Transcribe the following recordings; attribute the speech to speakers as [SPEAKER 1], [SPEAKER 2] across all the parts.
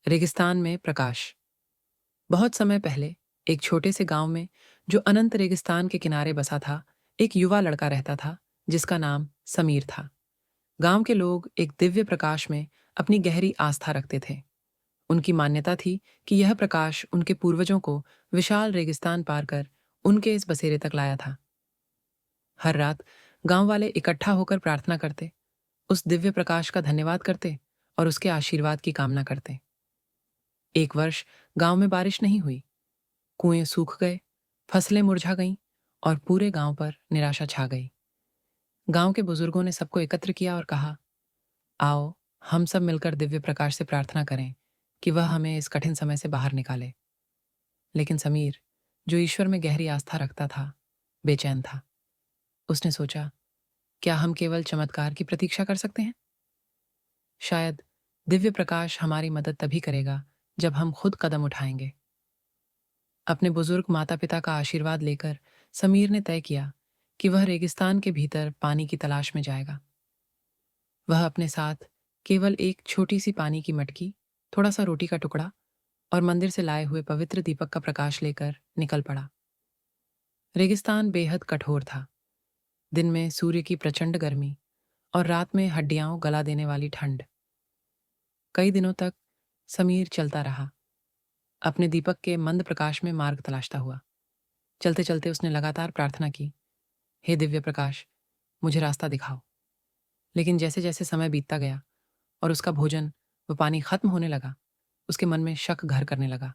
[SPEAKER 1] रेगिस्तान में प्रकाश। बहुत समय पहले एक छोटे से गांव में, जो अनंत रेगिस्तान के किनारे बसा था, एक युवा लड़का रहता था जिसका नाम समीर था। गांव के लोग एक दिव्य प्रकाश में अपनी गहरी आस्था रखते थे। उनकी मान्यता थी कि यह प्रकाश उनके पूर्वजों को विशाल रेगिस्तान पार कर उनके इस बसेरे तक लाया था। हर रात गांव वाले इकट्ठा होकर प्रार्थना करते, उस दिव्य प्रकाश का धन्यवाद करते और उसके आशीर्वाद की कामना करते। एक वर्ष गांव में बारिश नहीं हुई। कुएं सूख गए, फसलें मुरझा गईं और पूरे गांव पर निराशा छा गई। गांव के बुजुर्गों ने सबको एकत्र किया और कहा, आओ हम सब मिलकर दिव्य प्रकाश से प्रार्थना करें कि वह हमें इस कठिन समय से बाहर निकाले। लेकिन समीर, जो ईश्वर में गहरी आस्था रखता था, बेचैन था। उसने सोचा, क्या हम केवल चमत्कार की प्रतीक्षा कर सकते हैं? शायद दिव्य प्रकाश हमारी मदद तभी करेगा जब हम खुद कदम उठाएंगे। अपने बुजुर्ग माता पिता का आशीर्वाद लेकर समीर ने तय किया कि वह रेगिस्तान के भीतर पानी की तलाश में जाएगा। वह अपने साथ केवल एक छोटी सी पानी की मटकी, थोड़ा सा रोटी का टुकड़ा और मंदिर से लाए हुए पवित्र दीपक का प्रकाश लेकर निकल पड़ा। रेगिस्तान बेहद कठोर था। दिन में सूर्य की प्रचंड गर्मी और रात में हड्डियां गला देने वाली ठंड। कई दिनों तक समीर चलता रहा, अपने दीपक के मंद प्रकाश में मार्ग तलाशता हुआ। चलते चलते उसने लगातार प्रार्थना की, हे दिव्य प्रकाश, मुझे रास्ता दिखाओ। लेकिन जैसे जैसे समय बीतता गया और उसका भोजन व पानी खत्म होने लगा, उसके मन में शक घर करने लगा।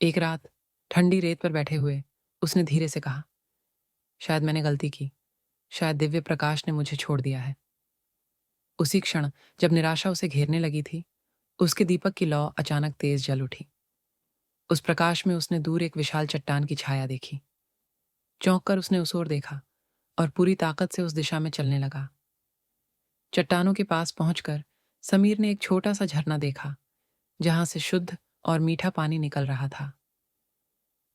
[SPEAKER 1] एक रात ठंडी रेत पर बैठे हुए उसने धीरे से कहा, शायद मैंने गलती की, शायद दिव्य प्रकाश ने मुझे छोड़ दिया है। उसी क्षण जब निराशा उसे घेरने लगी थी, उसके दीपक की लौ अचानक तेज जल उठी। उस प्रकाश में उसने दूर एक विशाल चट्टान की छाया देखी। चौंक कर उसने उस ओर देखा और पूरी ताकत से उस दिशा में चलने लगा। चट्टानों के पास पहुंचकर समीर ने एक छोटा सा झरना देखा, जहां से शुद्ध और मीठा पानी निकल रहा था।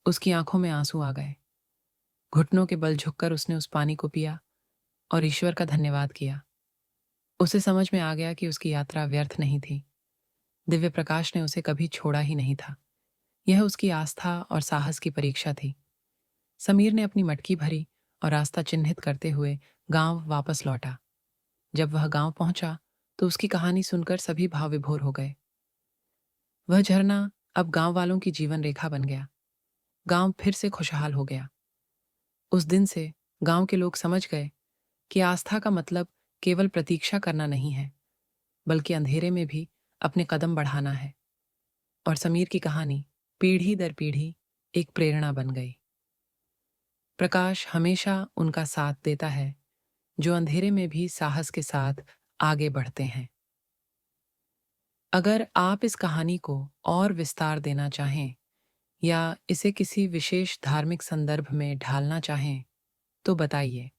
[SPEAKER 1] उसकी आंखों में आंसू आ गए। घुटनों के बल झुककर उसने उस पानी को पिया और ईश्वर का धन्यवाद किया। उसे समझ में आ गया कि उसकी यात्रा व्यर्थ नहीं थी। दिव्य प्रकाश ने उसे कभी छोड़ा ही नहीं था। यह उसकी आस्था और साहस की परीक्षा थी। समीर ने अपनी मटकी भरी और रास्ता चिन्हित करते हुए गांव वापस लौटा। जब वह गांव पहुंचा तो उसकी कहानी सुनकर सभी भाव विभोर हो गए। वह झरना अब गांव वालों की जीवन रेखा बन गया। गांव फिर से खुशहाल हो गया। उस दिन से गांव के लोग समझ गए कि आस्था का मतलब केवल प्रतीक्षा करना नहीं है, बल्कि अंधेरे में भी अपने कदम बढ़ाना है। और समीर की कहानी पीढ़ी दर पीढ़ी एक प्रेरणा बन गई। प्रकाश हमेशा उनका साथ देता है जो अंधेरे में भी साहस के साथ आगे बढ़ते हैं। अगर आप इस कहानी को और विस्तार देना चाहें या इसे किसी विशेष धार्मिक संदर्भ में ढालना चाहें, तो बताइए।